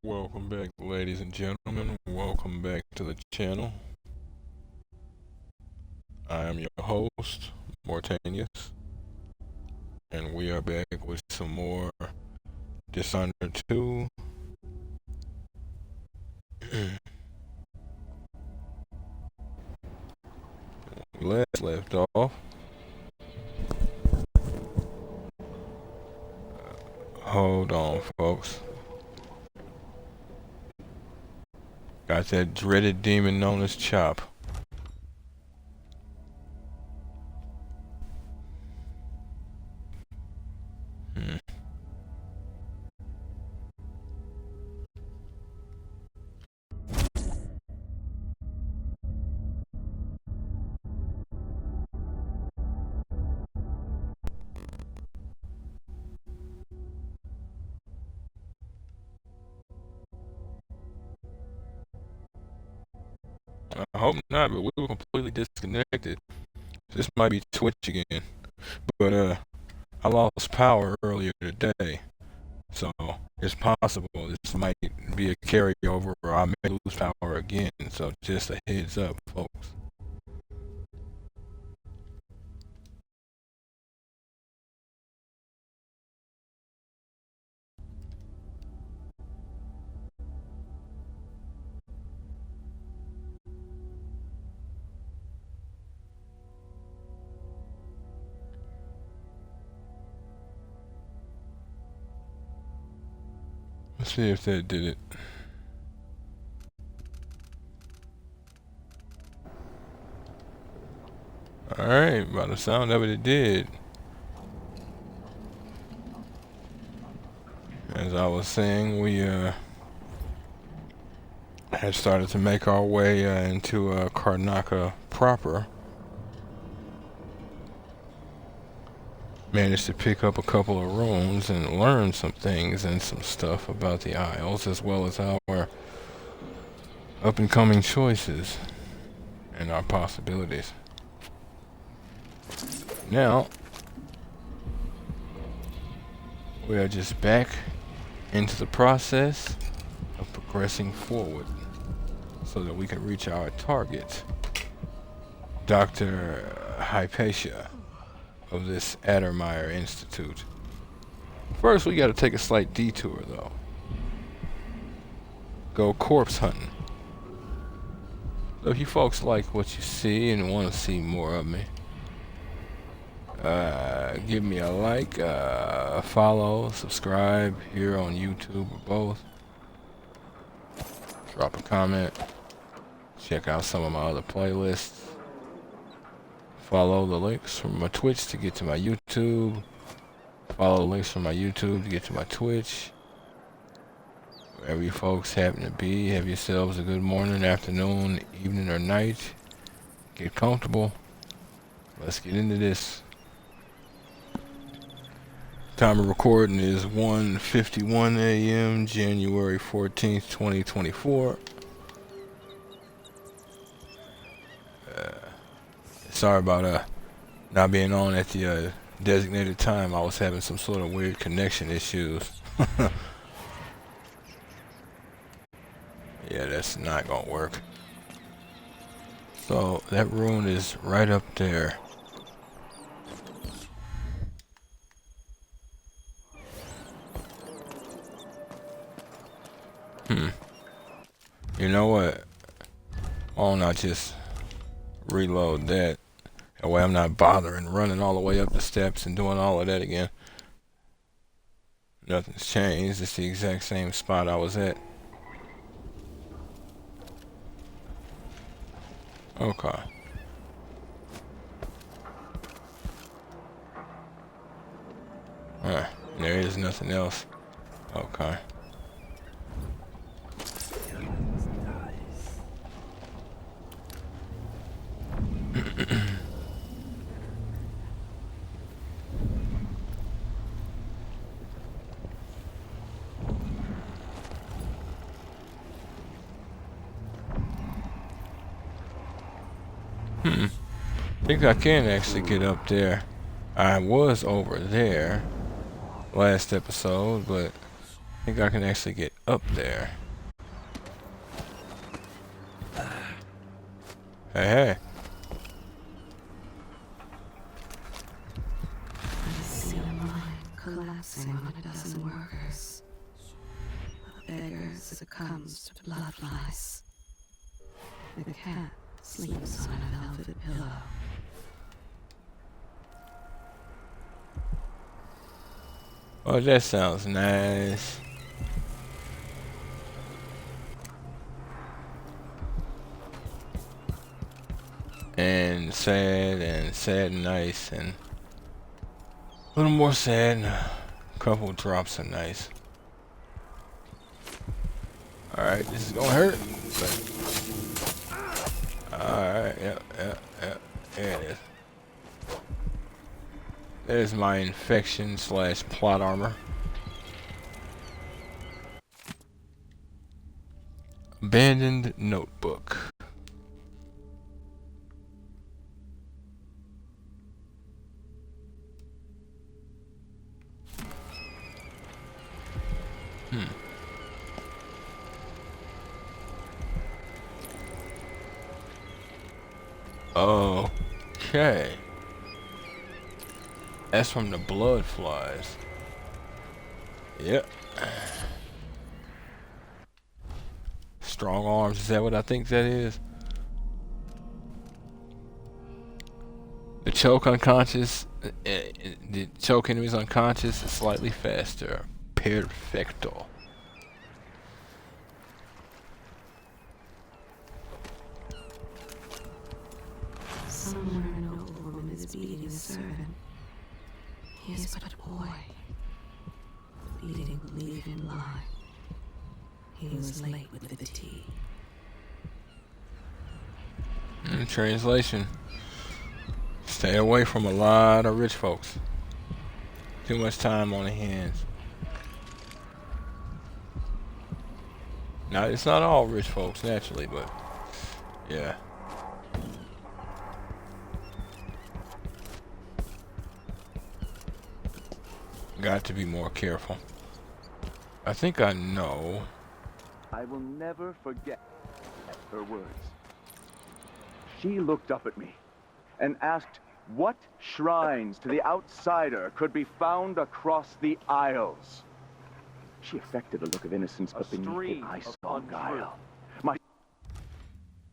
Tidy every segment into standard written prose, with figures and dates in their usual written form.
Welcome back, ladies and gentlemen. Welcome back to the channel. I am your host, Mortanius, and we are back with some more Dishonored 2. We left off. Hold on, folks. Got that dreaded demon known as Chop. I hope not, but we were completely disconnected. This might be Twitch again. But I lost power earlier today. So it's possible this might be a carryover, or I may lose power again. So just a heads up, folks. Let's see if that did it. Alright, by the sound of it, it did. As I was saying, we had started to make our way into Karnaca proper. Managed to pick up a couple of runes and learn some things and some stuff about the Isles, as well as our up-and-coming choices and our possibilities. Now, we are just back into the process of progressing forward so that we can reach our target, Dr. Hypatia of this Addermeyer Institute. First, we gotta take a slight detour, though. Go corpse hunting. So if you folks like what you see and want to see more of me, give me a like, follow, subscribe here on YouTube or both. Drop a comment. Check out some of my other playlists. Follow the links from my Twitch to get to my YouTube. Follow the links from my YouTube to get to my Twitch. Wherever you folks happen to be, have yourselves a good morning, afternoon, evening, or night. Get comfortable. Let's get into this. Time of recording is 1:51 a.m. January 14th, 2024. Sorry about not being on at the designated time. I was having some sort of weird connection issues. Yeah, that's not gonna work. So that rune is right up there. You know what? Why don't I just reload that? That way I'm not bothering running all the way up the steps and doing all of that again. Nothing's changed. It's the exact same spot I was at. Okay. There is nothing else. Okay. I think I can actually get up there. I was over there last episode, but I think I can actually get up there? Hey, hey. I see a mine collapsing on a dozen workers. A beggar succumbs to blood flies. The cat sleeps on a velvet pillow. Oh, that sounds nice. And sad and nice, and a little more sad, and a couple drops of nice. Alright, this is gonna hurt, but alright, yep. There it is. There's my infection / plot armor. Abandoned notebook. Okay. That's from the blood flies. Yep. Strong arms, is that what I think that is? The choke unconscious, the choke enemies unconscious is slightly faster. Perfecto. Somewhere an old woman is beating a servant. He is but a boy. He didn't leave him blind. He was late with the tea. In translation, stay away from a lot of rich folks. Too much time on their hands. Now, it's not all rich folks, naturally, but yeah. Got to be more careful. I think I know. I will never forget her words. She looked up at me and asked what shrines to the outsider could be found across the Isles. She affected a look of innocence, but beneath it I saw guile. My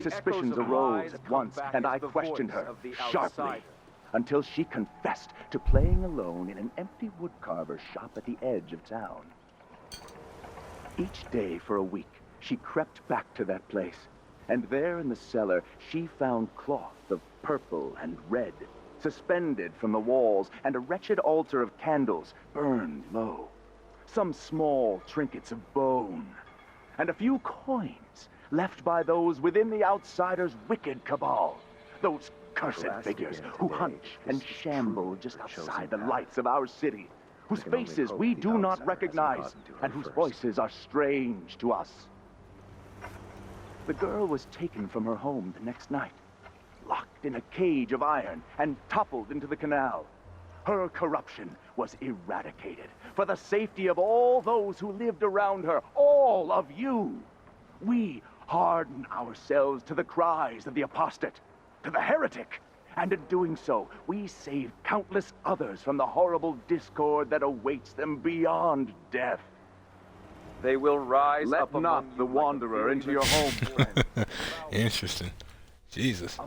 suspicions arose at once, and I questioned her sharply until she confessed to playing alone in an empty woodcarver shop at the edge of town. Each day for a week, she crept back to that place, and there in the cellar, she found cloth of purple and red, suspended from the walls, and a wretched altar of candles burned low. Some small trinkets of bone, and a few coins left by those within the outsider's wicked cabal. Those cursed figures who hunt and shamble just outside the lights of our city, whose faces we do not recognize, and whose voices are strange to us. The girl was taken from her home the next night, locked in a cage of iron, and toppled into the canal. Her corruption was eradicated for the safety of all those who lived around her, all of you. We harden ourselves to the cries of the apostate, to the heretic, and in doing so, we save countless others from the horrible discord that awaits them beyond death. They will rise up. Let not the wanderer into your home, friend. Interesting. Jesus.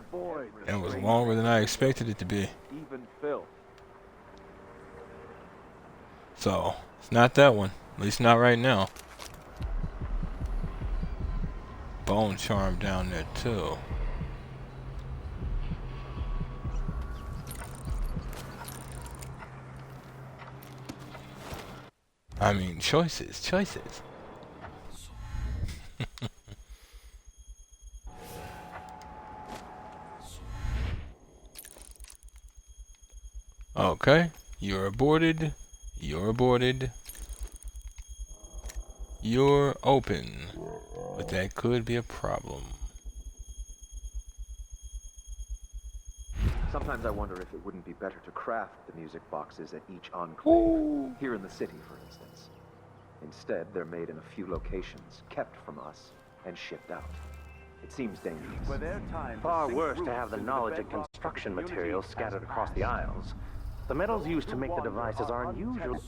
That was longer than I expected it to be. Even Phil. So, it's not that one. At least not right now. Bone charm down there too. I mean, choices. Okay, you're aborted. You're open, but that could be a problem. Sometimes I wonder if it wouldn't be better to craft the music boxes at each enclave. Here in the city, for instance. Instead, they're made in a few locations, kept from us, and shipped out. It seems dangerous. For their time, Far worse to have the knowledge and construction materials scattered across the aisles. The metals used to make the devices are unusual.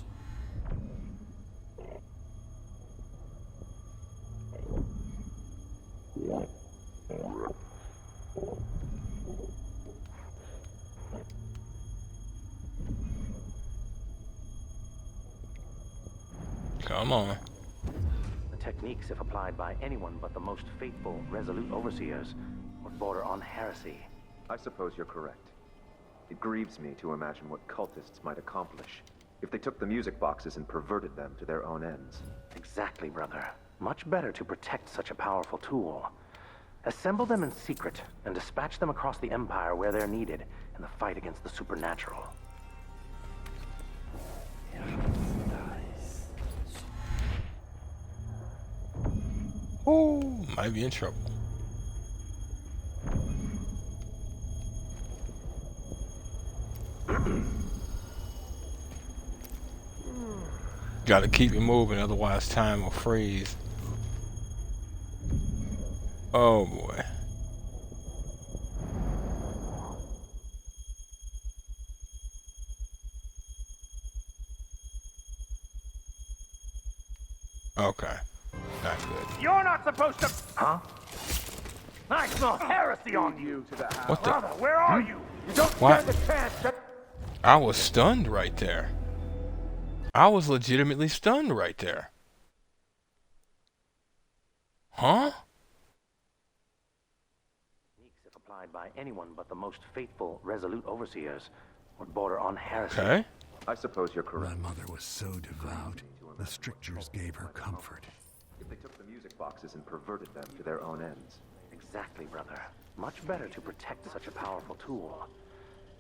Come on. The techniques, if applied by anyone but the most faithful, resolute overseers, would border on heresy. I suppose you're correct. It grieves me to imagine what cultists might accomplish if they took the music boxes and perverted them to their own ends. Exactly, brother. Much better to protect such a powerful tool. Assemble them in secret and dispatch them across the Empire where they're needed in the fight against the supernatural. Oh, might be in trouble. Gotta keep it moving, otherwise time will freeze. Oh boy. Okay. Not good. You're not supposed to... Huh? I smell heresy on you! you to the house. What the? Brother, where are you? You don't What? stand a chance to... I was stunned right there. I was legitimately stunned right there. Huh? Techniques, if applied by anyone but the most faithful, resolute overseers, would border on heresy. Okay. I suppose you're correct. My mother was so devout, the strictures gave her comfort. If they took the music boxes and perverted them to their own ends. Exactly, brother. Much better to protect such a powerful tool.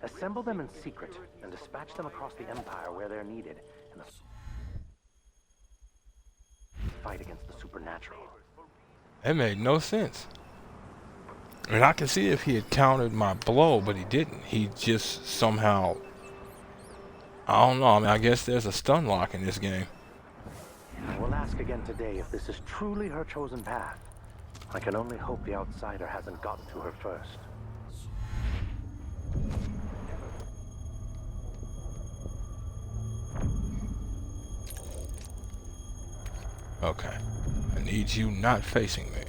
Assemble them in secret and dispatch them across the Empire where they're needed in the fight against the supernatural. It made no sense. I mean, I can see if he had countered my blow, but he didn't. He just somehow... I don't know. I mean, I guess there's a stun lock in this game. I will ask again today if this is truly her chosen path. I can only hope the outsider hasn't gotten to her first. Okay. I need you not facing me.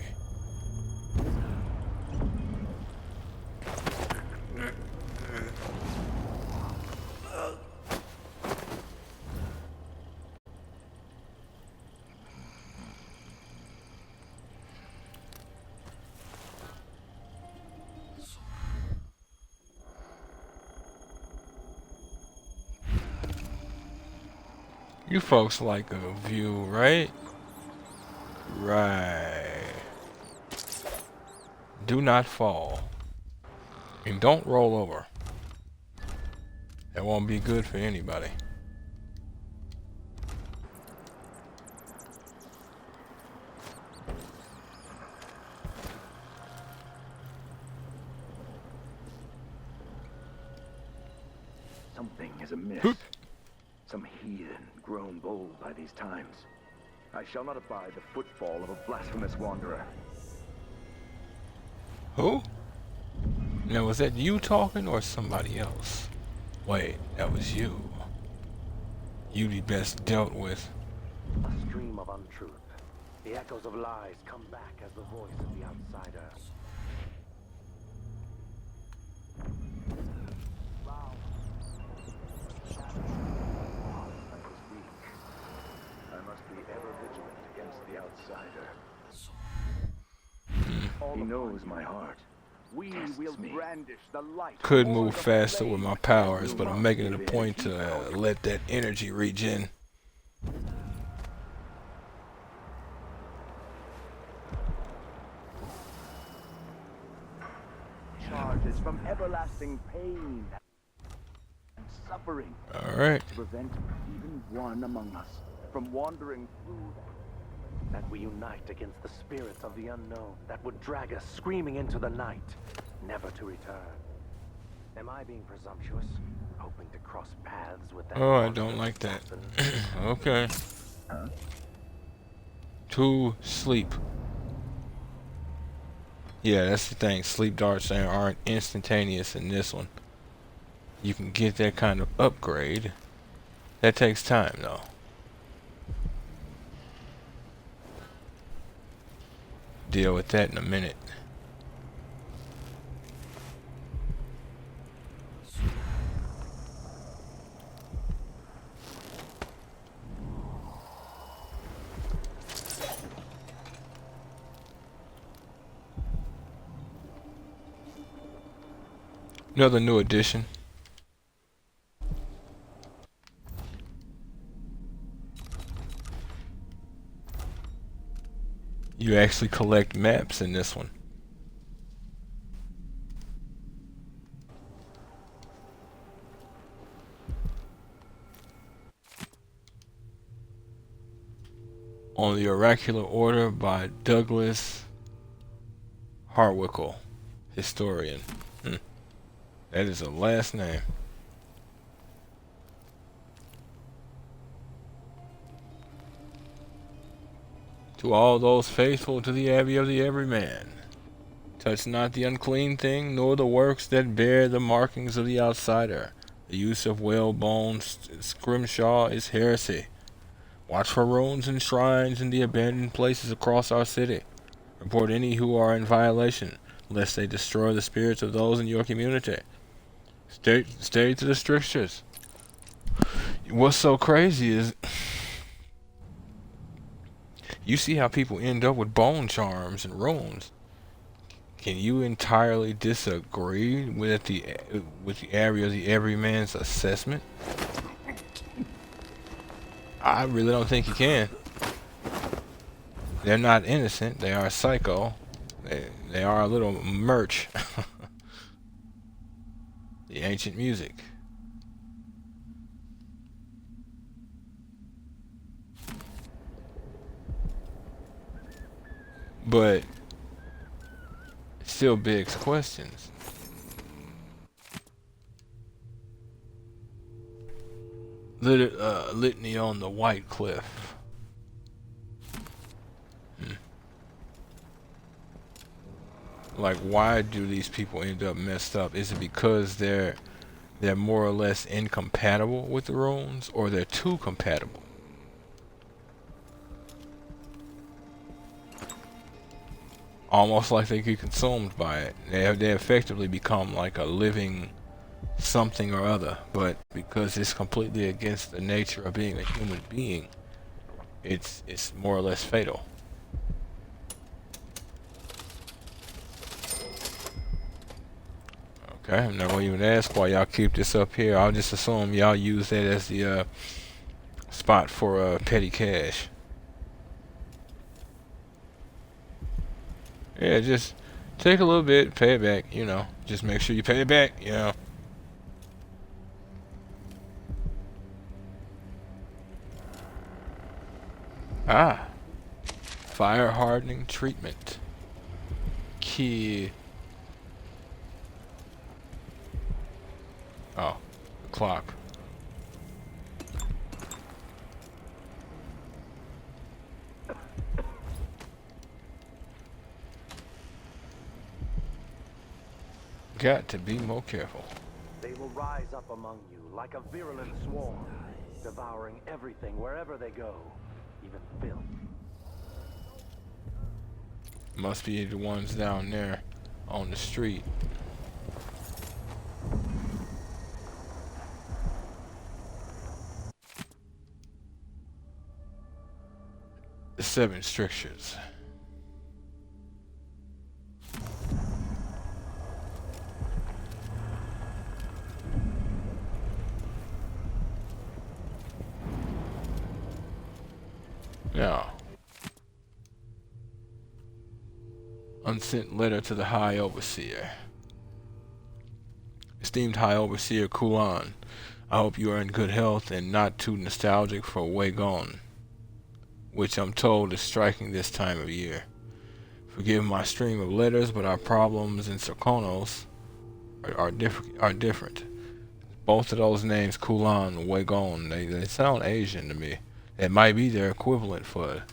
You folks like a view, right? Right. Do not fall. And don't roll over. That won't be good for anybody. Something is amiss. Some heathen grown bold by these times. I shall not abide the footfall of a blasphemous wanderer. Who? Now, was that you talking or somebody else? Wait, that was you. You be best dealt with. A stream of untruth. The echoes of lies come back as the voice of the outsider. I must be ever vigilant against the outsider. He knows my heart. We will brandish the light. Could move faster with my powers, but I'm making it a point to let that energy regen. Charges from everlasting pain and suffering. Alright. To prevent even one among us from wandering through That we unite against the spirits of the unknown that would drag us screaming into the night, never to return. Am I being presumptuous, hoping to cross paths with that? Oh, I don't like that. Okay. To sleep. Yeah, that's the thing. Sleep darts aren't instantaneous in this one. You can get that kind of upgrade. That takes time, though. Deal with that in a minute. Another new addition. You actually collect maps in this one. On the Oracular Order by Douglas Harwickle, historian. That is a last name. To all those faithful to the Abbey of the Everyman, touch not the unclean thing, nor the works that bear the markings of the outsider. The use of whalebone scrimshaw is heresy. Watch for ruins and shrines in the abandoned places across our city. Report any who are in violation, lest they destroy the spirits of those in your community. Stay to the strictures. What's so crazy is you see how people end up with bone charms and runes. Can you entirely disagree with the area of the everyman's assessment? I really don't think you can. They're not innocent. They are psycho. They are a little merch. The ancient music. But still begs questions. Litany on the White Cliff. Like, why do these people end up messed up? Is it because they're more or less incompatible with the runes, or they're too compatible? Almost like they get consumed by it. They effectively become like a living something or other, but because it's completely against the nature of being a human being, it's more or less fatal. Okay, I'm not gonna even ask why y'all keep this up here. I'll just assume y'all use that as the spot for petty cash. Yeah, just take a little bit, pay it back, you know. Just make sure you pay it back, you know. Ah. Fire hardening treatment. Key. Oh, the clock. Got to be more careful. They will rise up among you like a virulent swarm, devouring everything wherever they go, even filth. Must be the ones down there on the street. The 7 strictures. Now, unsent letter to the High Overseer. Esteemed High Overseer Kulan, I hope you are in good health and not too nostalgic for Wagon, which I'm told is striking this time of year. Forgive my stream of letters, but our problems in Serkonos are different. Both of those names, Kulan and Wagon, they sound Asian to me. It might be their equivalent for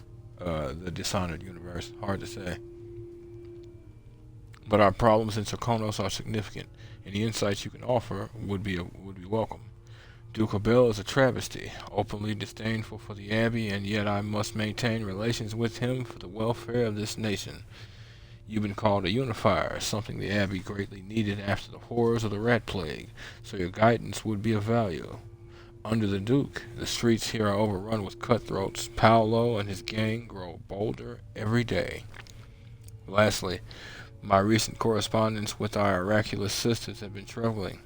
the Dishonored universe. Hard to say. But our problems in Serkonos are significant. Any insights you can offer would be welcome. Duke Abel is a travesty, openly disdainful for the Abbey, and yet I must maintain relations with him for the welfare of this nation. You've been called a unifier, something the Abbey greatly needed after the horrors of the Rat Plague, so your guidance would be of value. Under the Duke, the streets here are overrun with cutthroats. Paolo and his gang grow bolder every day. Lastly, my recent correspondence with our oraculous sisters have been troubling.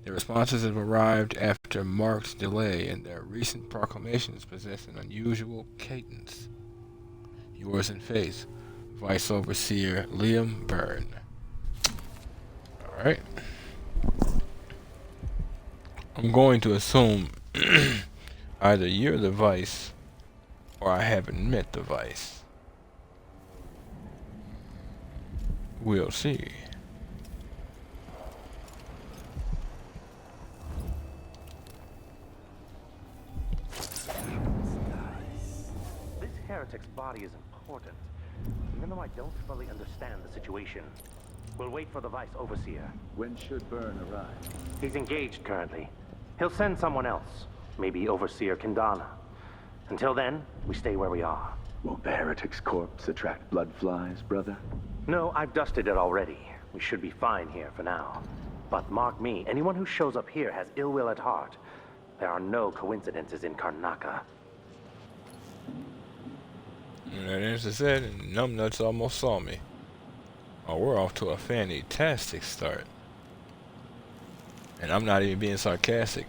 Their responses have arrived after marked delay, and their recent proclamations possess an unusual cadence. Yours in faith, Vice Overseer Liam Byrne. Alright. I'm going to assume either you're the Vice or I haven't met the Vice. We'll see. This heretic's body is important, even though I don't fully understand the situation. We'll wait for the Vice Overseer. When should Byrne arrive? He's engaged currently. He'll send someone else, maybe Overseer Karnaca. Until then, we stay where we are. Won't the heretic's corpse attract blood flies, brother? No, I've dusted it already. We should be fine here for now. But mark me, anyone who shows up here has ill will at heart. There are no coincidences in Karnaca. That answer said, and numbnuts almost saw me. Oh, we're off to a fantastic start. And I'm not even being sarcastic.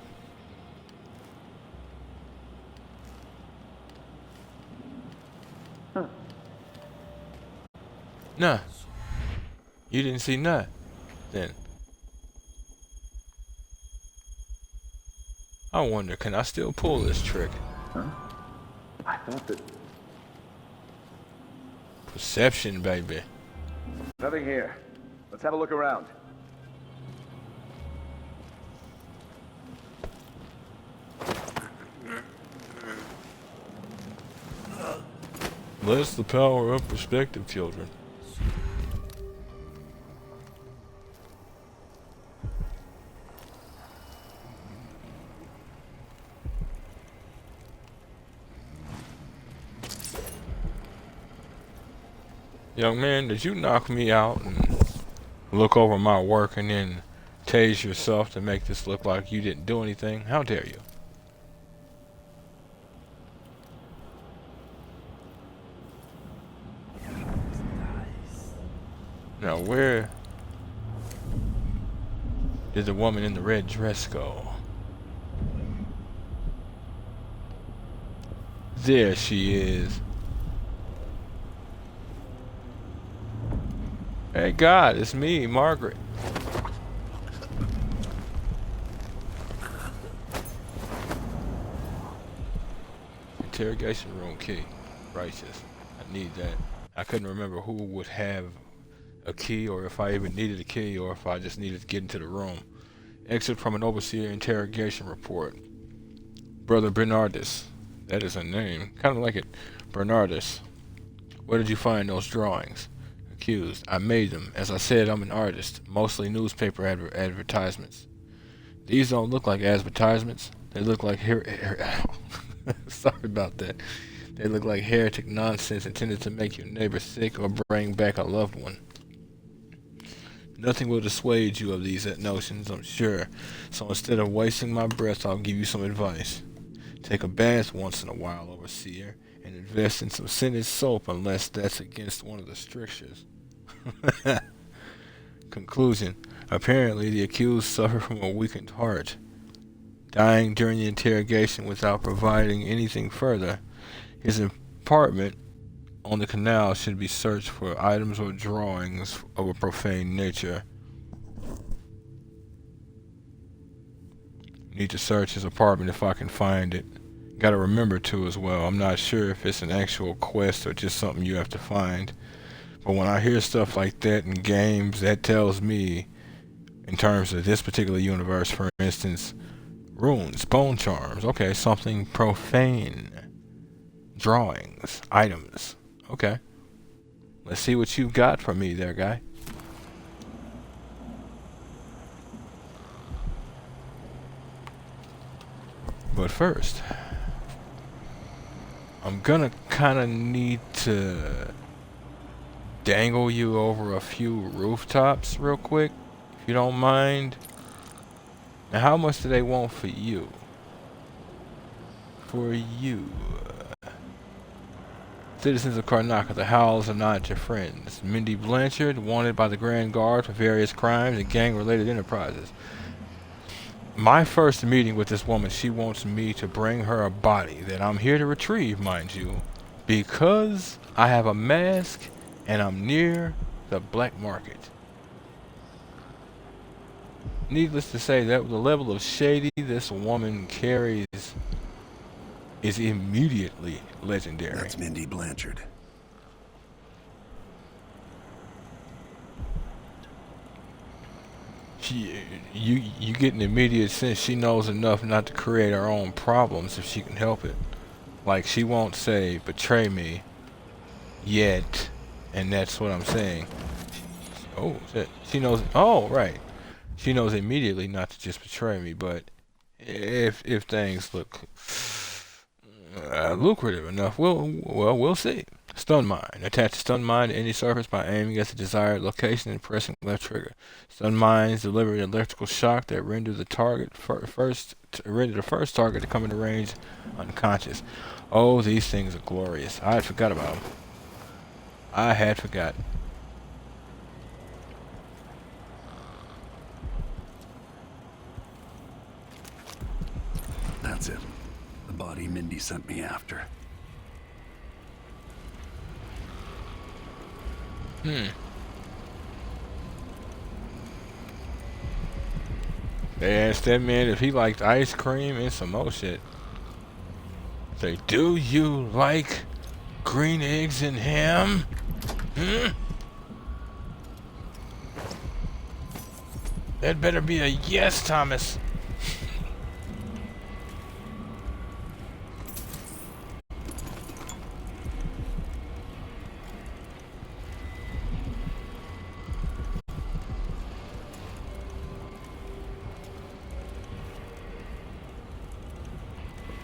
Huh. Nah. You didn't see none. Then. I wonder, can I still pull this trick? Huh? I thought that... Perception, baby. Nothing here. Let's have a look around. Bless the power of perspective, children. Young man, did you knock me out and look over my work and then tase yourself to make this look like you didn't do anything? How dare you? Now where did the woman in the red dress go? There she is. Hey God, it's me, Margaret. Interrogation room key. Righteous. I need that. I couldn't remember who would have a key, or if I even needed a key, or if I just needed to get into the room. Exit from an overseer interrogation report. Brother Bernardus. That is a name. Kind of like it. Bernardus. Where did you find those drawings? Accused. I made them. As I said, I'm an artist. Mostly newspaper advertisements. These don't look like advertisements. They look like sorry about that. They look like heretic nonsense intended to make your neighbor sick or bring back a loved one. Nothing will dissuade you of these notions, I'm sure. So instead of wasting my breath, I'll give you some advice. Take a bath once in a while, overseer, and invest in some scented soap unless that's against one of the strictures. Conclusion. Apparently, the accused suffered from a weakened heart, dying during the interrogation without providing anything further. His apartment on the canal should be searched for items or drawings of a profane nature. Need to search his apartment if I can find it. Gotta remember to as well. I'm not sure if it's an actual quest or just something you have to find. But when I hear stuff like that in games, that tells me, in terms of this particular universe, for instance, runes, bone charms. Okay, something profane. Drawings. Items. Okay. Let's see what you've got for me there, guy. But first, I'm gonna kinda need to dangle you over a few rooftops real quick, if you don't mind. Now, how much do they want for you? For you. Citizens of Karnaca, the Howls are not your friends. Mindy Blanchard, wanted by the Grand Guard for various crimes and gang-related enterprises. My first meeting with this woman, she wants me to bring her a body that I'm here to retrieve, mind you, because I have a mask and I'm near the black market. Needless to say, that the level of shady this woman carries is immediately legendary. That's Mindy Blanchard. You get an immediate sense she knows enough not to create her own problems if she can help it. Like, she won't say, betray me, yet, and that's what I'm saying. Oh, shit. She knows, oh, right. She knows immediately not to just betray me, but if things look lucrative enough, we'll see. Stun mine. Attach a stun mine to any surface by aiming at the desired location and pressing left trigger. Stun mines deliver an electrical shock that render the first target to come into range unconscious. Oh, these things are glorious. I had forgot about them. I had forgot. That's it. The body Mindy sent me after. They asked that man if he liked ice cream and some more shit. Say, do you like green eggs and ham? That better be a yes, Thomas.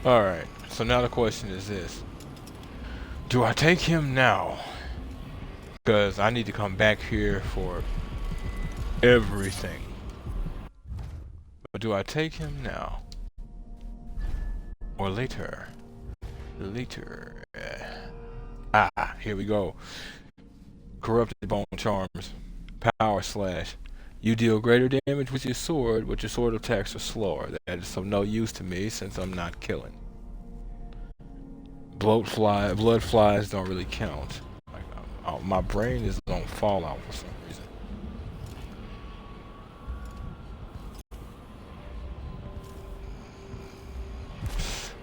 Alright, so now the question is this. Do I take him now? Because I need to come back here for everything. But do I take him now? Or later? Later. Here we go. Corrupted bone charms. Power slash. You deal greater damage with your sword, but your sword attacks are slower. That is of no use to me since I'm not killing. Blood flies don't really count. Like, my brain is on Fallout for some reason.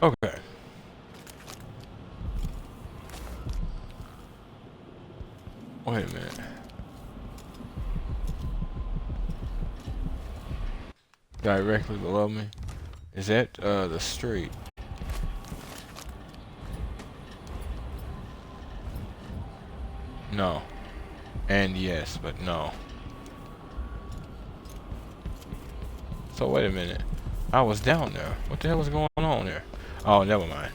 Okay. Wait a minute. Directly below me. Is that the street? No. And yes, but no. So wait a minute. I was down there. What the hell was going on there? Oh, never mind.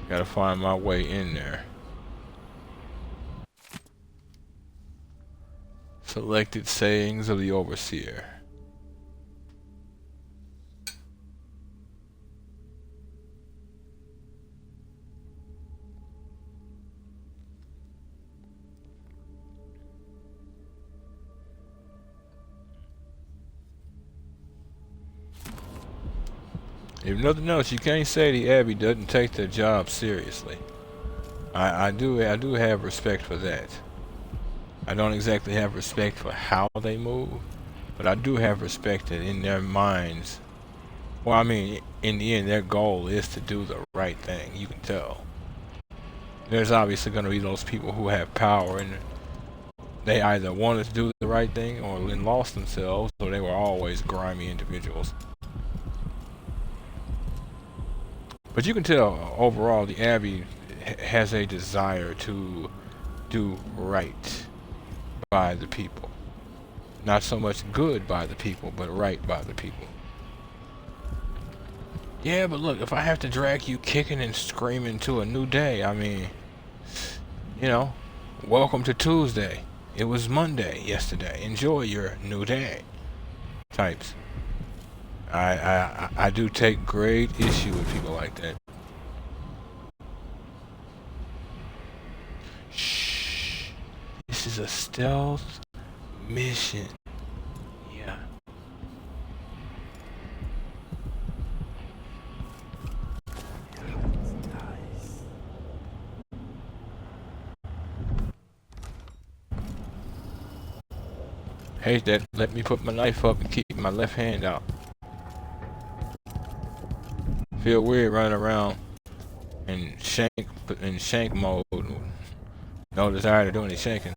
Gotta find my way in there. Selected sayings of the Overseer. If nothing else, you can't say the Abbey doesn't take their job seriously. I do have respect for that. I don't exactly have respect for how they move, but I do have respect that in their minds, well, I mean, in the end, their goal is to do the right thing. You can tell. There's obviously going to be those people who have power, and They either wanted to do the right thing or then lost themselves, so they were always grimy individuals. But you can tell overall the Abbey has a desire to do right by the people. Not so much good by the people, but right by the people. Yeah, but look, if I have to drag you kicking and screaming to a new day, I mean, you know, welcome to Tuesday. It was Monday yesterday. Enjoy your new day. Types. I do take great issue with people like that. Shh. This is a stealth mission. Yeah. Hate that. Let me put my knife up and keep my left hand out. Feel weird running around in shank mode. No desire to do any shanking.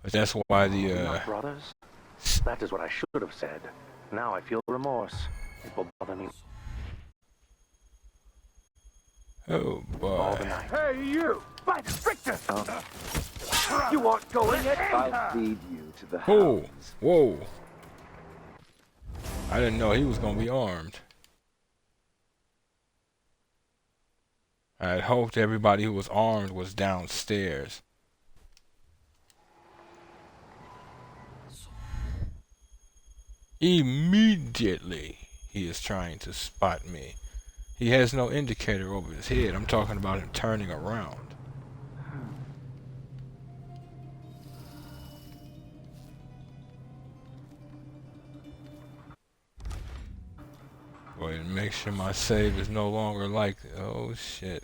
But that's why the Not brothers? That is what I should have said. Now I feel remorse. It will bother me oh all boy. the night. Hey, you! By Victor! You aren't going it? I'll lead you to the Oh, house. whoa. I didn't know he was gonna be armed. I had hoped everybody who was armed was downstairs. Immediately, he is trying to spot me. He has no indicator over his head. I'm talking about him turning around. Wait, and make sure my save is no longer like, oh shit.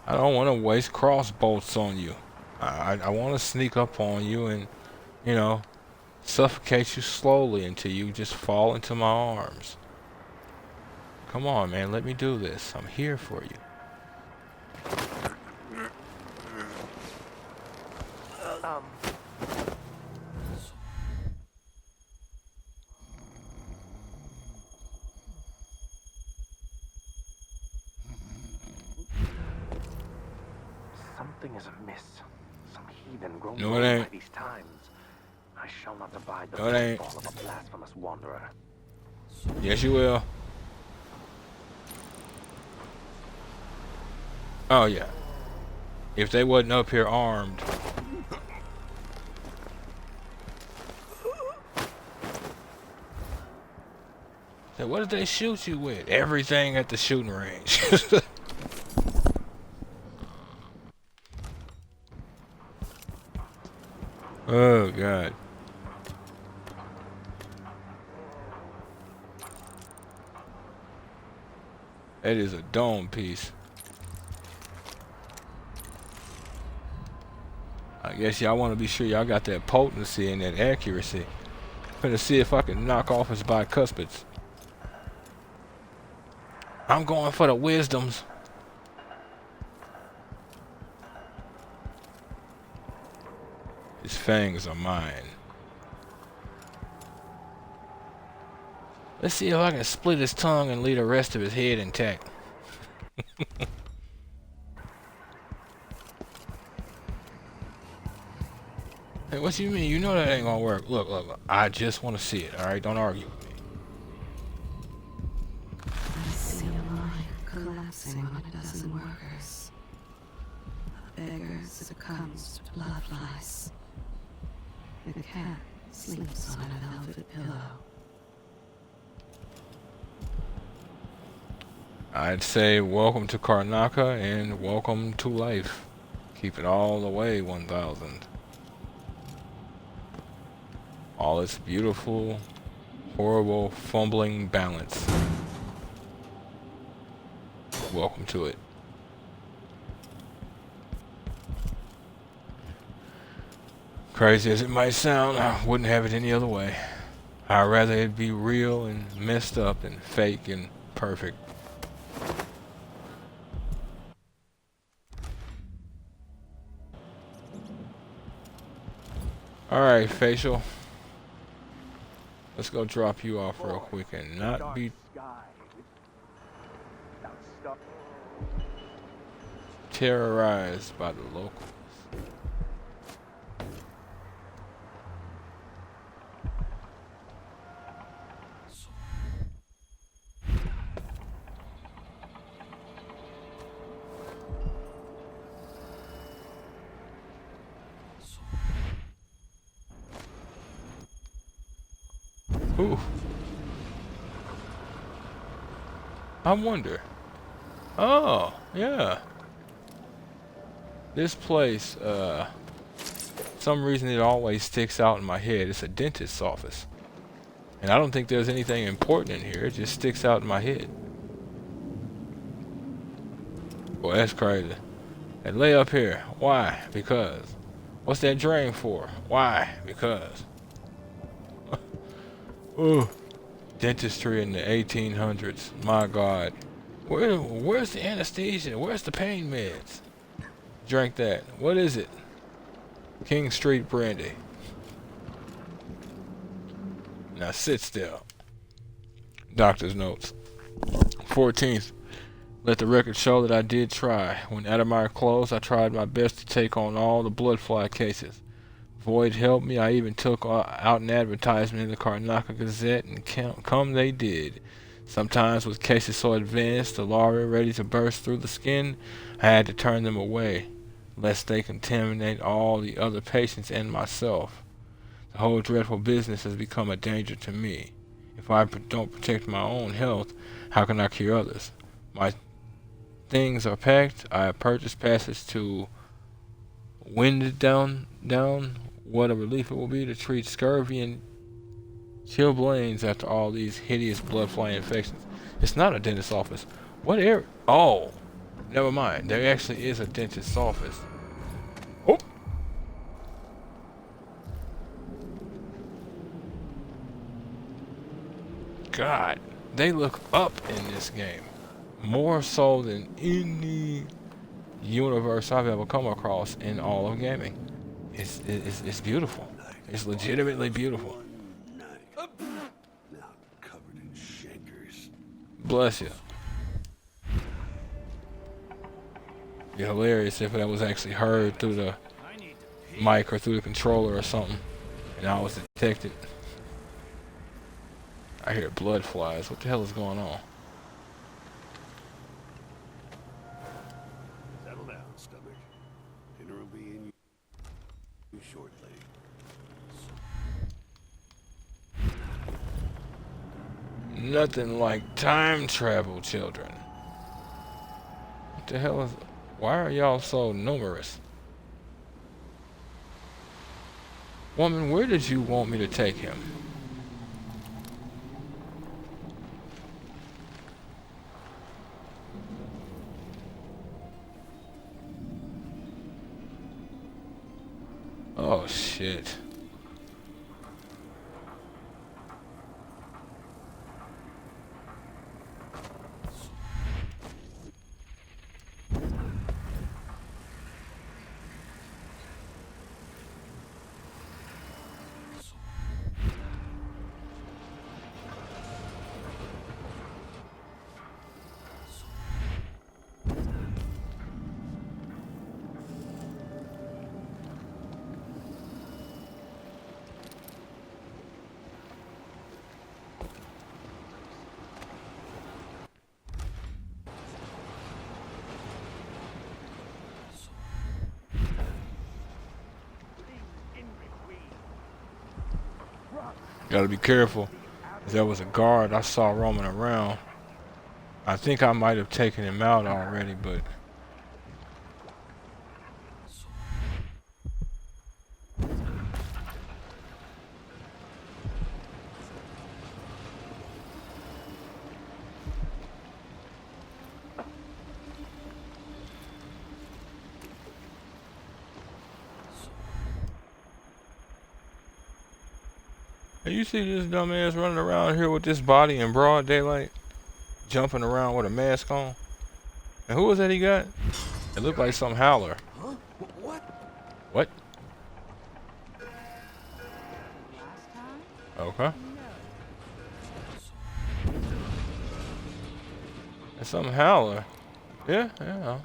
I don't want to waste crossbolts on you. I want to sneak up on you and, you know, suffocate you slowly until you just fall into my arms. Come on, man, let me do this. I'm here for you. Something is amiss. Some heathen grown No, it bold by ain't. these times. I shall not abide the No, it ain't. fall of a blasphemous wanderer. Yes, you will. Oh, yeah. If they wasn't up here armed. So what did they shoot you with? Everything at the shooting range. Oh, God. That is a dome piece. I guess y'all want to be sure y'all got that potency and that accuracy. Gonna see if I can knock off his bicuspids. I'm going for the wisdoms. His fangs are mine. Let's see if I can split his tongue and leave the rest of his head intact. Hey, what you mean? You know that ain't gonna work. Look, look, look. I just want to see it, alright? Don't argue with me. I see a line collapsing on a dozen workers. A beggar succumbs to blood flies. The cat sleeps on a velvet pillow. I'd say welcome to Karnaca and welcome to life. Keep it all the way 1000. All its beautiful, horrible, fumbling balance. Welcome to it. Crazy as it might sound, I wouldn't have it any other way. I'd rather it be real and messed up than fake and perfect. Alright, Facial. Let's go drop you off real quick and not be terrorized by the locals. Ooh. I wonder. Oh, yeah. This place, some reason it always sticks out in my head. It's a dentist's office. And I don't think there's anything important in here. It just sticks out in my head. Boy, that's crazy. And lay up here. Why? Because. What's that drain for? Why? Because. Ooh. Dentistry in the 1800s. My God. Where's the anesthesia? Where's the pain meds? Drink that. What is it? King Street brandy. Now sit still. Doctor's notes. 14th. Let the record show that I did try. When Adamire closed, I tried my best to take on all the bloodfly cases. Void helped me. I even took out an advertisement in the Karnaca Gazette, and come they did. Sometimes with cases so advanced, the larvae ready to burst through the skin, I had to turn them away, lest they contaminate all the other patients and myself. The whole dreadful business has become a danger to me. If I don't protect my own health, how can I cure others? My things are packed. I have purchased passes to Wind down. What a relief it will be to treat scurvy and chilblains after all these hideous blood-fly infections. It's not a dentist's office. What area? Oh, never mind. There actually is a dentist's office. Oh. God, they look up in this game. More so than any universe I've ever come across in all of gaming. It's beautiful. It's legitimately beautiful. Now covered in shankers. Bless you. It'd be hilarious if that was actually heard through the mic or through the controller or something, and I was detected. I hear blood flies. What the hell is going on? Settle down, stomach. Dinner will be in you shortly. Nothing like time travel, children. What the hell is... Why are y'all so numerous? Woman, where did you want me to take him? Oh, shit. Gotta be careful. There was a guard I saw roaming around. I think I might have taken him out already, but... Hey, you see this dumbass running around here with this body in broad daylight, jumping around with a mask on? And who was that he got? It looked like some howler. Huh? What? What? Okay. It's some howler. Yeah, yeah.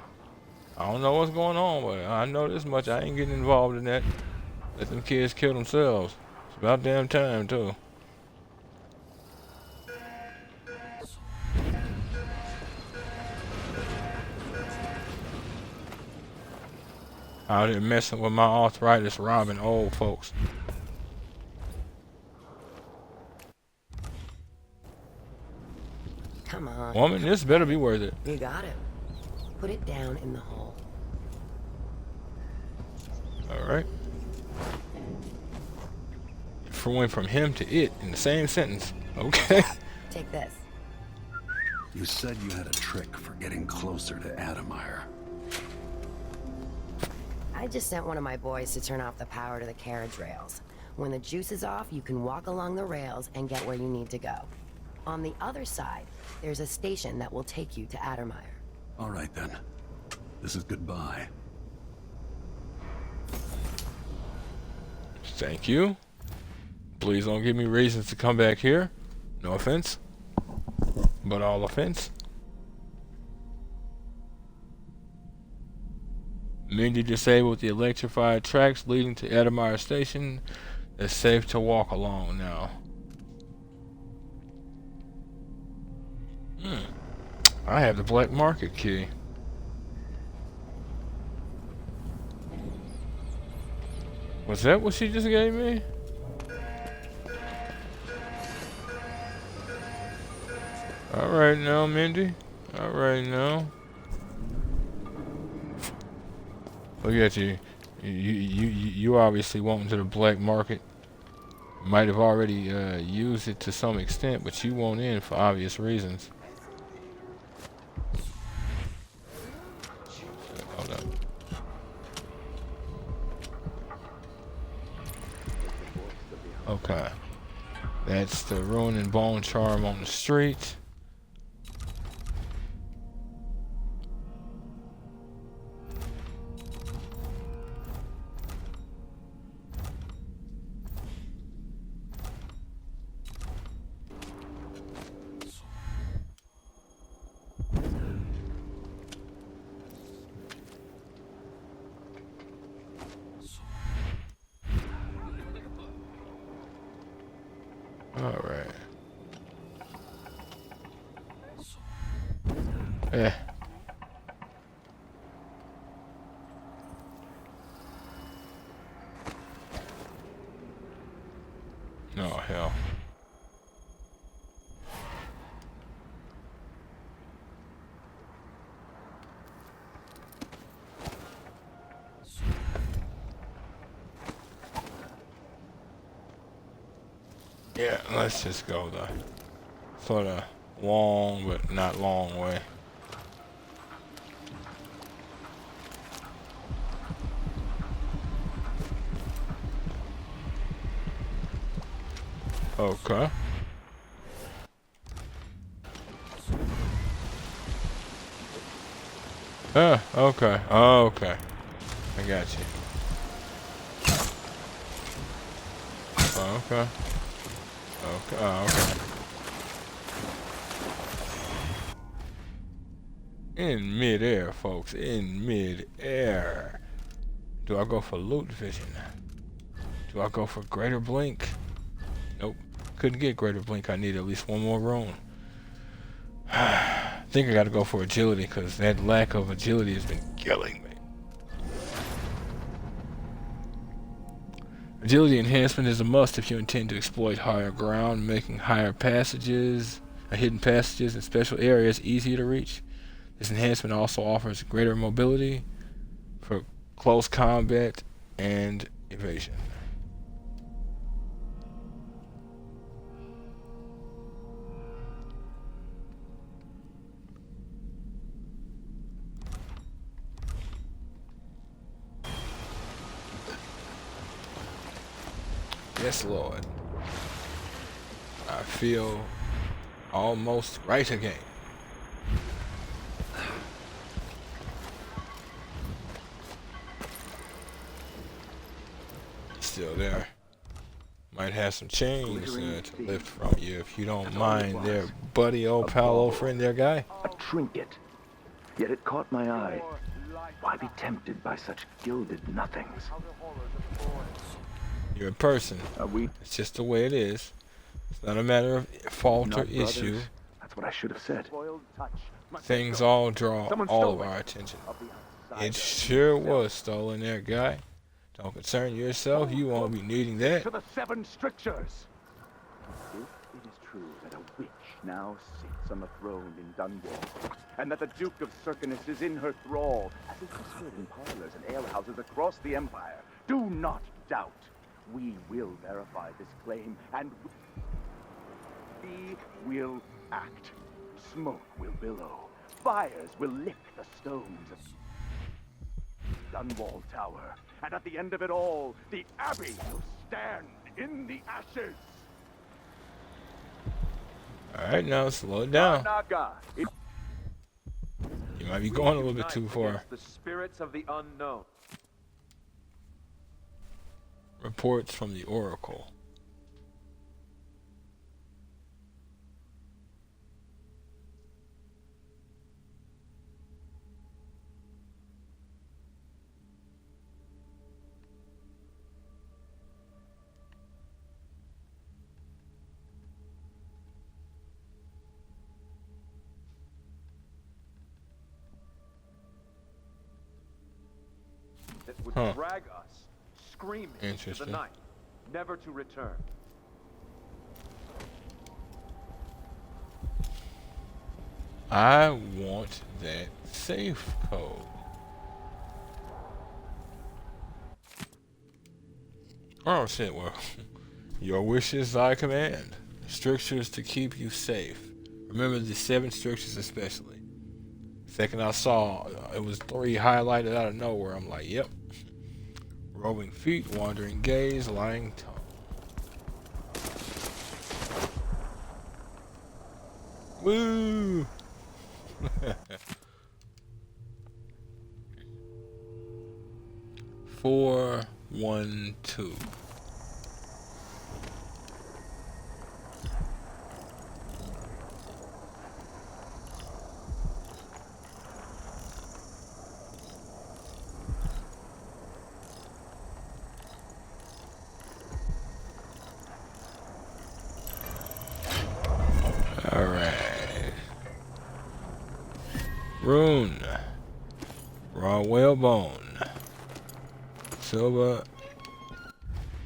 I don't know what's going on, but I know this much. I ain't getting involved in that. Let them kids kill themselves. It's about damn time, too. Out here messing with my arthritis, robbing old folks. Come on. Woman, this better be worth it. You got it. Put it down in the hole. Alright. Went from him to it in the same sentence. Okay. Take this. You said you had a trick for getting closer to Adamire. I just sent one of my boys to turn off the power to the carriage rails. When the juice is off, you can walk along the rails and get where you need to go. On the other side, there's a station that will take you to Adamire. All right then. This is goodbye. Thank you. Please don't give me reasons to come back here. No offense. But all offense. Mindy disabled the electrified tracks leading to Adamire Station. It's safe to walk along now. I have the black market key. Was that what she just gave me? Alright now, Mindy. Alright now. Look at you. You obviously went into the black market. Might have already used it to some extent, but you won't in for obvious reasons. Hold up. Okay. That's the ruin and bone charm on the street. Alright. Eh. Oh, hell. Yeah, let's just go the sort of long but not long way. Okay. Okay. Oh, okay. I got you. Oh, okay. Okay. Oh, okay. In mid-air, folks. In mid-air. Do I go for loot vision? Do I go for greater blink? Nope. Couldn't get greater blink. I need at least one more rune. I think I gotta go for agility because that lack of agility has been killing me. Agility enhancement is a must if you intend to exploit higher ground, making hidden passages and special areas easier to reach. This enhancement also offers greater mobility for close combat and evasion. Yes, Lord. I feel almost right again. Still there. Might have some chains to lift from you if you don't mind there, buddy, old pal, old friend there, guy. A trinket. Yet it caught my eye. Why be tempted by such gilded nothings? You're a person. It's just the way it is. It's not a matter of fault or issue. That's what I should have said. Things all draw all of our attention. It sure was stolen there, guy. Don't concern yourself, you won't be needing that. To the 7 strictures! If it is true that a witch now sits on the throne in Dunwall, and that the Duke of Circinus is in her thrall, as is whispered in parlors and alehouses across the Empire, do not doubt. We will verify this claim, and we will act. Smoke will billow. Fires will lick the stones of Dunwall Tower. And at the end of it all, the Abbey will stand in the ashes. Alright, now slow it down. Karnaca. You might be going a little bit too far. The spirits of the unknown. Reports from the Oracle. That would drag us, screaming into the night, never to return. I want that safe code. Oh shit, well, your wishes I command. Strictures to keep you safe. Remember the 7 strictures especially. Second I saw, it was 3 highlighted out of nowhere. I'm like, yep. Roving feet, wandering gaze, lying tongue. Woo! 4, 1, 2. Alright. Rune. Raw whalebone. Silver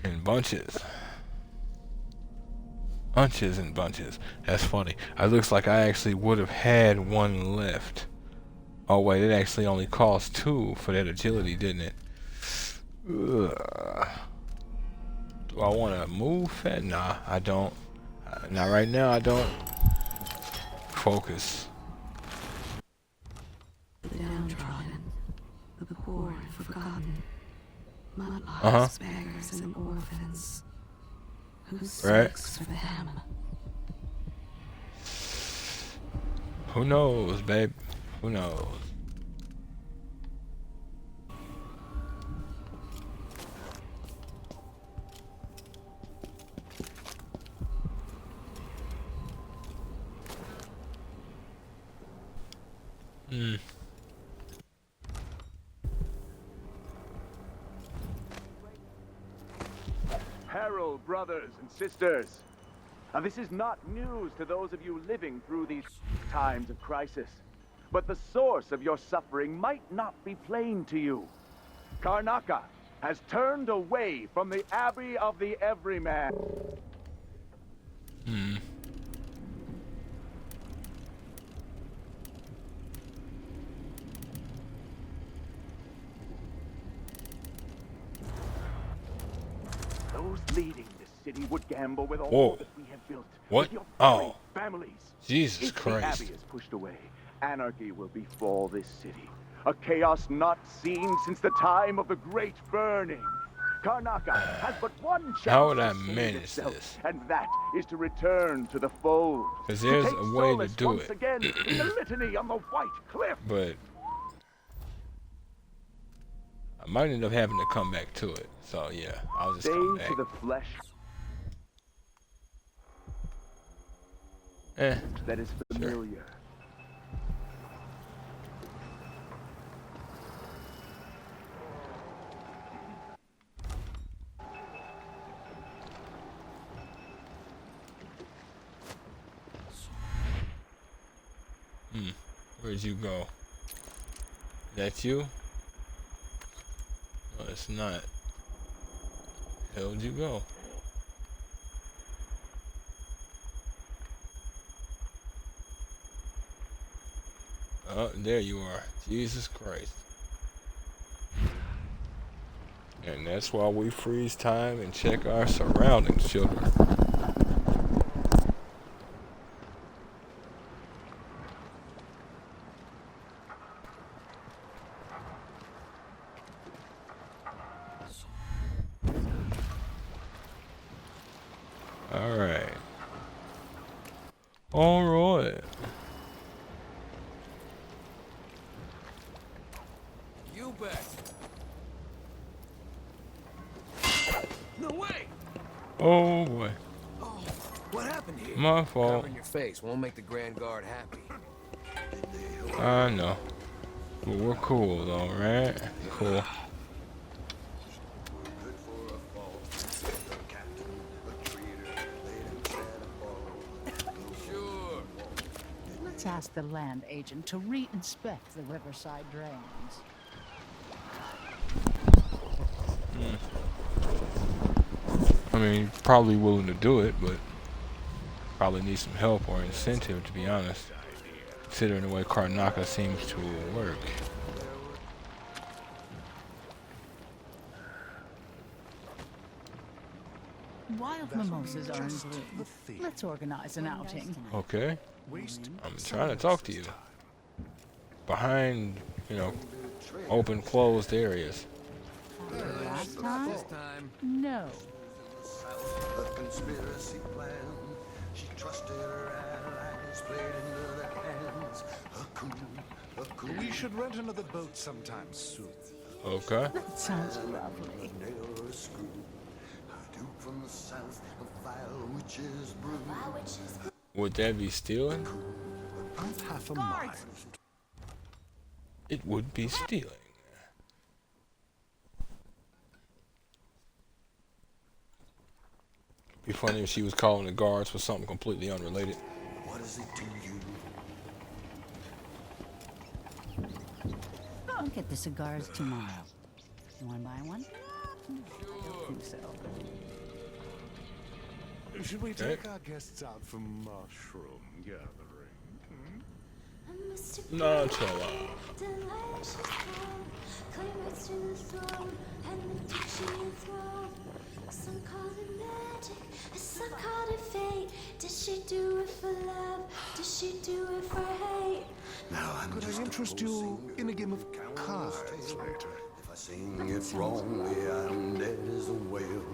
in bunches. Bunches and bunches. That's funny. It looks like I actually would have had 1 left. Oh wait, it actually only cost 2 for that agility, didn't it? Ugh. Do I want to move that? Nah, I don't. Not right now, I don't. Focus. The downtrodden, the poor and forgotten, mudlarks, beggars, and orphans. Who seeks for them? Who knows, babe? Who knows? Herald, brothers and sisters. Now, this is not news to those of you living through these times of crisis. But the source of your suffering might not be plain to you. Karnaca has turned away from the Abbey of the Everyman. Those leading this city would gamble with all that we have built. What? With your Oh. families. Jesus If Christ. the Abbey is pushed away, anarchy will befall this city. A chaos not seen since the time of the Great Burning. Karnaca has but one chance How would I to save manage itself, this? and that is to return to the fold. 'Cause To there's take a way to solace do once it. again in the litany on the White Cliff. But I might end up having to come back to it. So yeah, I'll just Stay come to back. the flesh that is familiar. Where'd you go? That you? No, it's not. Where'd you go? Oh, there you are. Jesus Christ. And that's why we freeze time and check our surroundings, children. Alright. Alright. You bet. No way! Oh boy. Oh, what happened here? My fault. Covering your face won't make the Grand Guard happy. I know. But we're cool though, right? Cool. Sure. Let's ask the land agent to re-inspect the riverside drains. I mean, probably willing to do it, but probably need some help or incentive, to be honest. Considering the way Karnaca seems to work. Wild mimosas are in bloom. Let's organize an outing. Okay. I'm trying to talk to you. Behind, you know, open, closed areas. Last time? This time. No. A conspiracy plan. She trusted her allies, played into their hands. A coup. We should rent another boat sometime soon. Okay. That sounds lovely. Nail or a screw. A duke from the south, a vile witch's brew. Would that be stealing? About half a mile. It would be stealing. Be funny if she was calling the guards for something completely unrelated. What is it to you? I'll get the cigars tomorrow. You want to buy one? I don't think so. Should we Okay. take our guests out for mushroom gathering? No, chill out. Delicious throne, climax to the throne, and the Egyptian throne. Some call it magic, some call it fate. Did she do it for love? Did she do it for hate? Now I'm Could I interest you in a game of cards later? If I sing it wrongly, I'm dead as a whale.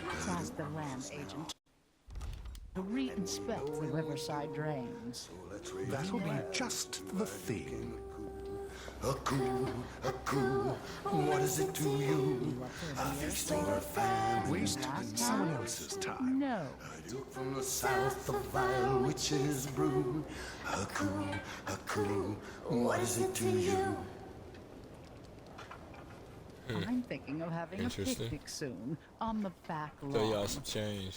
Let's ask the land agent to re-inspect the riverside drains. That'll be just the thing. A coup, a coup. What is it to you? A feast or a famine? Waste someone else's time. No. A duke from the south, a vile witch's brew. A coup. What is it to you? I'm thinking of having a Interesting. picnic soon on the back So lawn. y'all some change.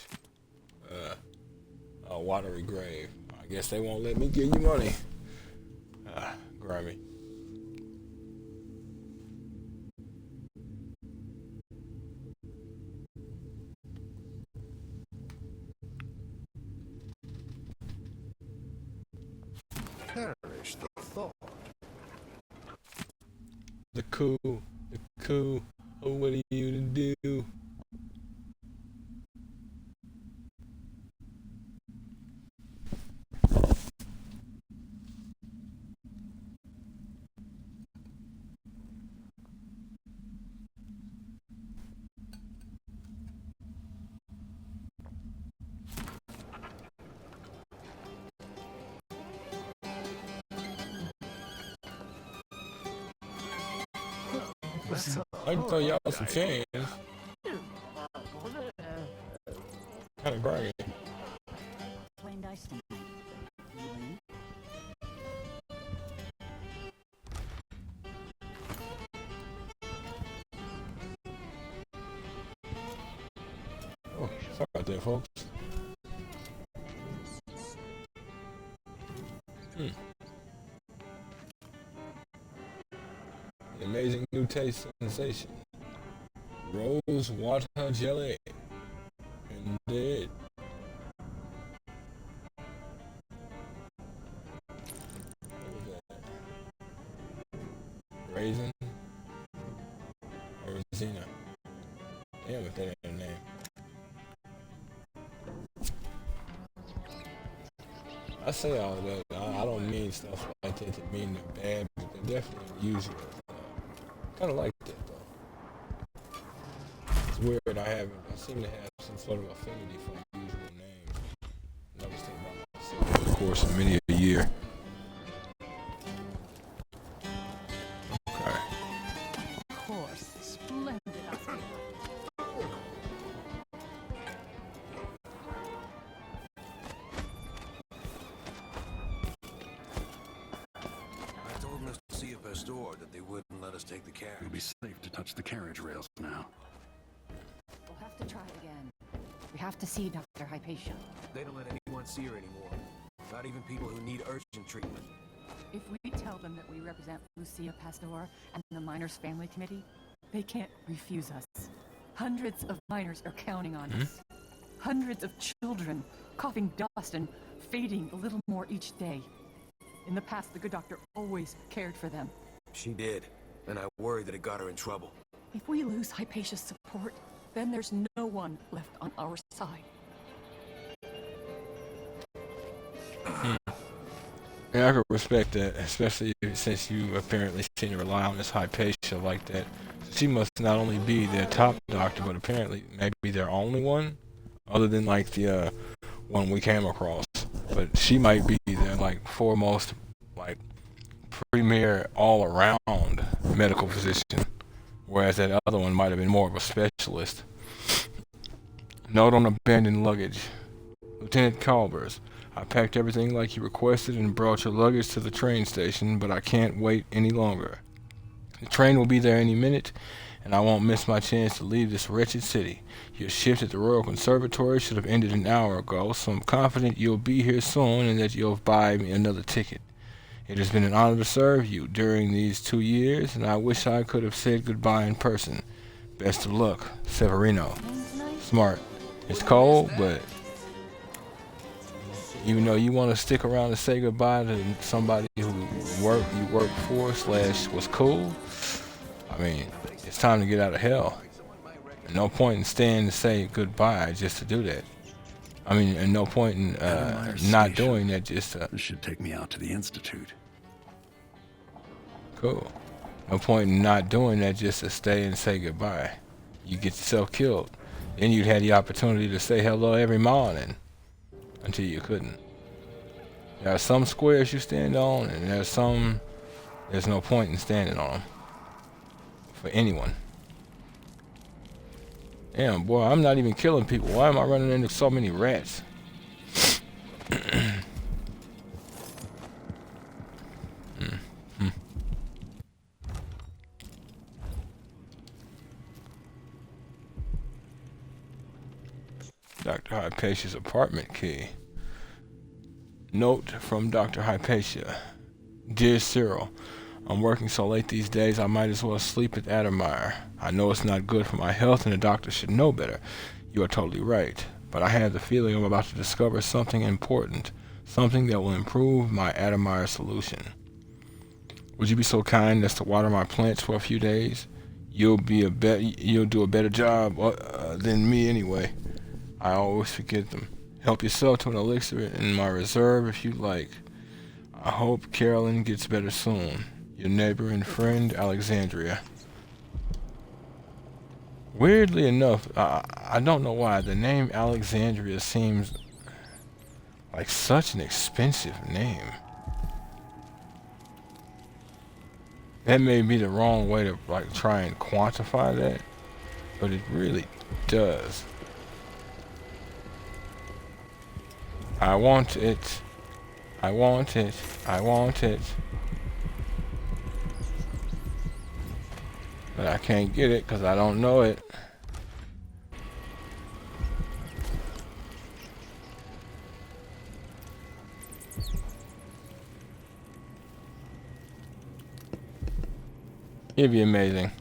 A watery grave. I guess they won't let me give you money. Grimy. Perish the thought. The coup. Oh, what are you to do? That's I can throw y'all some cans. Kind of grimy. Plain dice tonight. You win. Oh, sorry about that, folks. Amazing new taste sensation. Rose water jelly. Indeed. What was that? Raisin? Or Zena? Damn if that ain't a name. I say all of that. I don't mean stuff like that to mean they're bad, but they're definitely usual. Kind of like that though. It's weird. I seem to have some sort of affinity for unusual names. Noticed that about myself over the course of many a year. Okay. Of course. Splendid idea. I told Monsieur Pastor that they wouldn't let us take the carriage. It'll be safe to touch the carriage rails now. We'll have to try again. We have to see Dr. Hypatia. They don't let anyone see her anymore. Not even people who need urgent treatment. If we tell them that we represent Lucia Pastor and the Miners Family Committee, they can't refuse us. Hundreds of miners are counting on us. Hundreds of children coughing dust and fading a little more each day. In the past, the good doctor always cared for them. She did, and I worry that it got her in trouble. If we lose Hypatia's support, then there's no one left on our side. Yeah, I could respect that, especially since you apparently seem to rely on this Hypatia like that. She must not only be their top doctor, but apparently maybe their only one, other than like the one we came across. But she might be their like foremost, like premier all-around medical physician, whereas that other one might have been more of a specialist. Note on abandoned luggage. Lieutenant Calvers, I packed everything like you requested and brought your luggage to the train station, but I can't wait any longer. The train will be there any minute, and I won't miss my chance to leave this wretched city. Your shift at the Royal Conservatory should have ended an hour ago, so I'm confident you'll be here soon and that you'll buy me another ticket. It has been an honor to serve you during these 2 years, and I wish I could have said goodbye in person. Best of luck, Severino. Smart. It's cold, but even though you want to stick around and say goodbye to somebody who you work for / was cool, I mean, it's time to get out of hell. And no point in staying to say goodbye just to do that. I mean, and no point in not doing that just to... This should take me out to the Institute. Cool. No point in not doing that just to stay and say goodbye. You get yourself killed. Then you'd have the opportunity to say hello every morning. Until you couldn't. There are some squares you stand on, and there's no point in standing on them. For anyone. Damn, boy, I'm not even killing people. Why am I running into so many rats? Dr. Hypatia's apartment key. Note from Dr. Hypatia. Dear Cyril, I'm working so late these days I might as well sleep at Adamire. I know it's not good for my health and the doctor should know better. You are totally right. But I have the feeling I'm about to discover something important. Something that will improve my Adamire solution. Would you be so kind as to water my plants for a few days? You'll do a better job than me anyway. I always forget them. Help yourself to an elixir in my reserve if you like. I hope Carolyn gets better soon. Your neighbor and friend, Alexandria. Weirdly enough, I don't know why, the name Alexandria seems like such an expensive name. That may be the wrong way to like try and quantify that, but it really does. I want it. I want it. I want it. But I can't get it because I don't know it. It'd be amazing.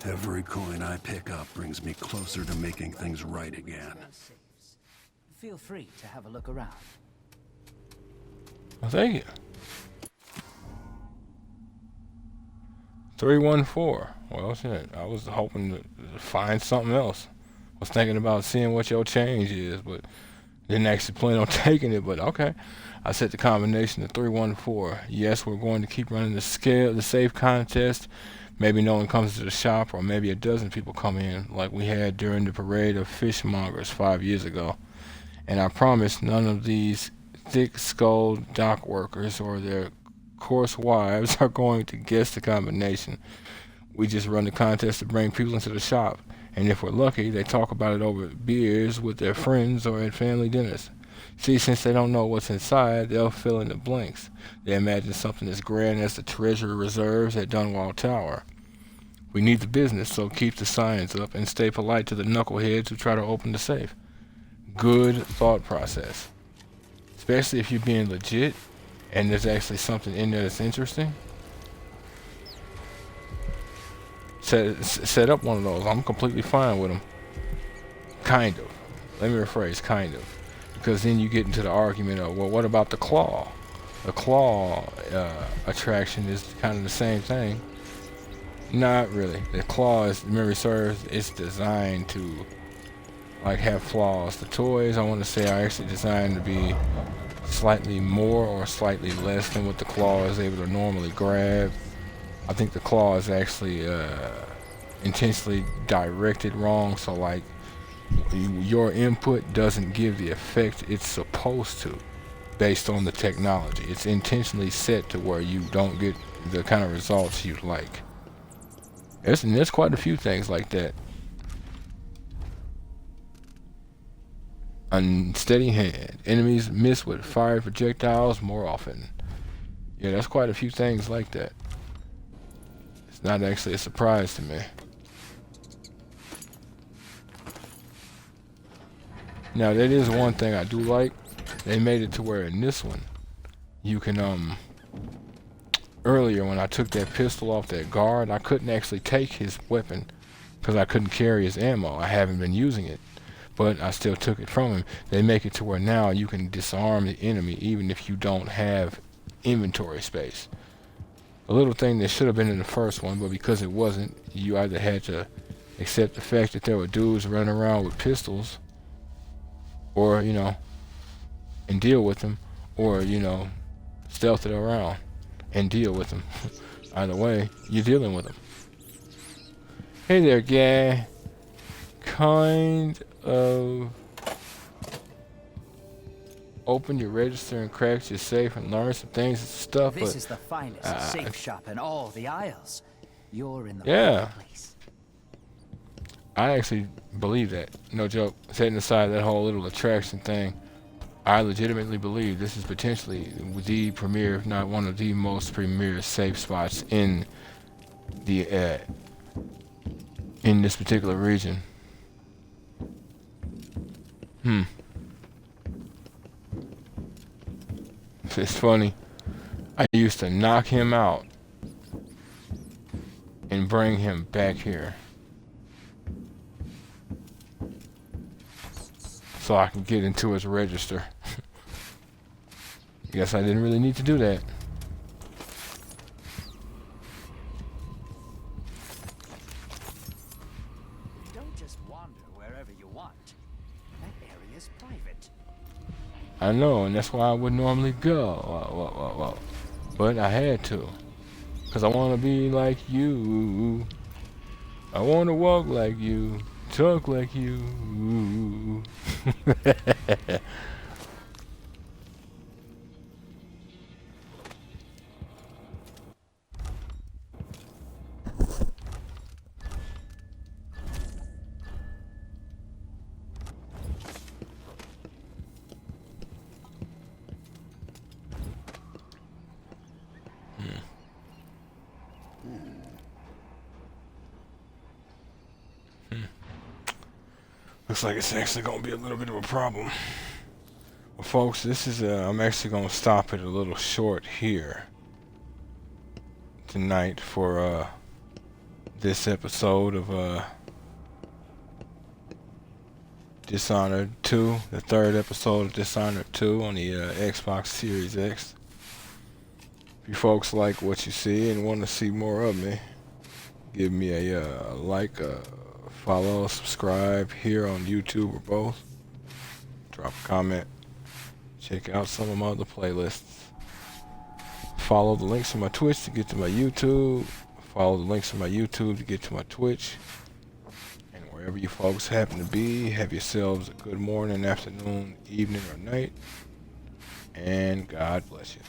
Every coin I pick up brings me closer to making things right again. Feel free to have a look around. Well, thank you. 314. Well, shit. I was hoping to find something else. I was thinking about seeing what your change is, but didn't actually plan on taking it. But okay. I set the combination to 314. Yes, we're going to keep running the safe contest. Maybe no one comes to the shop, or maybe a dozen people come in, like we had during the parade of fishmongers 5 years ago. And I promise none of these thick-skulled dock workers or their coarse wives are going to guess the combination. We just run the contest to bring people into the shop, and if we're lucky, they talk about it over beers with their friends or at family dinners. See, since they don't know what's inside, they'll fill in the blanks. They imagine something as grand as the treasure reserves at Dunwall Tower. We need the business, so keep the signs up and stay polite to the knuckleheads who try to open the safe. Good thought process. Especially if you're being legit and there's actually something in there that's interesting. Set up one of those. I'm completely fine with them. Kind of. Let me rephrase, kind of. Because then you get into the argument of, well, what about the claw? The claw attraction is kind of the same thing. Not really. The claw, is, memory serves, it's designed to like have flaws. The toys, I want to say, are actually designed to be slightly more or slightly less than what the claw is able to normally grab. I think the claw is actually intentionally directed wrong, so like your input doesn't give the effect it's supposed to based on the technology. It's intentionally set to where you don't get the kind of results you'd like. There's quite a few things like that. Unsteady hand. Enemies miss with fired projectiles more often. Yeah, there's quite a few things like that. It's not actually a surprise to me. Now, that is one thing I do like. They made it to where in this one, you can, earlier when I took that pistol off that guard, I couldn't actually take his weapon because I couldn't carry his ammo. I haven't been using it, but I still took it from him. They make it to where now you can disarm the enemy even if you don't have inventory space. A little thing that should have been in the first one, but because it wasn't, you either had to accept the fact that there were dudes running around with pistols, or, you know, and deal with them, or, you know, stealth it around and deal with them. Either way, you're dealing with them. Hey there, guy. Kind of open your register and crack your safe and learn some things and stuff. This but, is the finest safe shop in all the Isles. You're in the yeah. right place. I actually believe that. No joke. Setting aside that whole little attraction thing, I legitimately believe this is potentially the premier, if not one of the most premier safe spots in the in this particular region. It's funny. I used to knock him out and bring him back here so I can get into his register. Guess I didn't really need to do that. Don't just wander wherever you want. That area is private. I know, and that's why I would normally go. But I had to. Because I want to be like you. I want to walk like you. Talk like you. Looks like it's actually gonna be a little bit of a problem. Well, folks, this is I'm actually gonna stop it a little short here tonight for this episode of Dishonored 2, the third episode of Dishonored 2 on the Xbox Series X. If you folks like what you see and want to see more of me, give me a like, follow, subscribe here on YouTube or both. Drop a comment. Check out some of my other playlists. Follow the links to my Twitch to get to my YouTube. Follow the links to my YouTube to get to my Twitch. And wherever you folks happen to be, have yourselves a good morning, afternoon, evening, or night. And God bless you.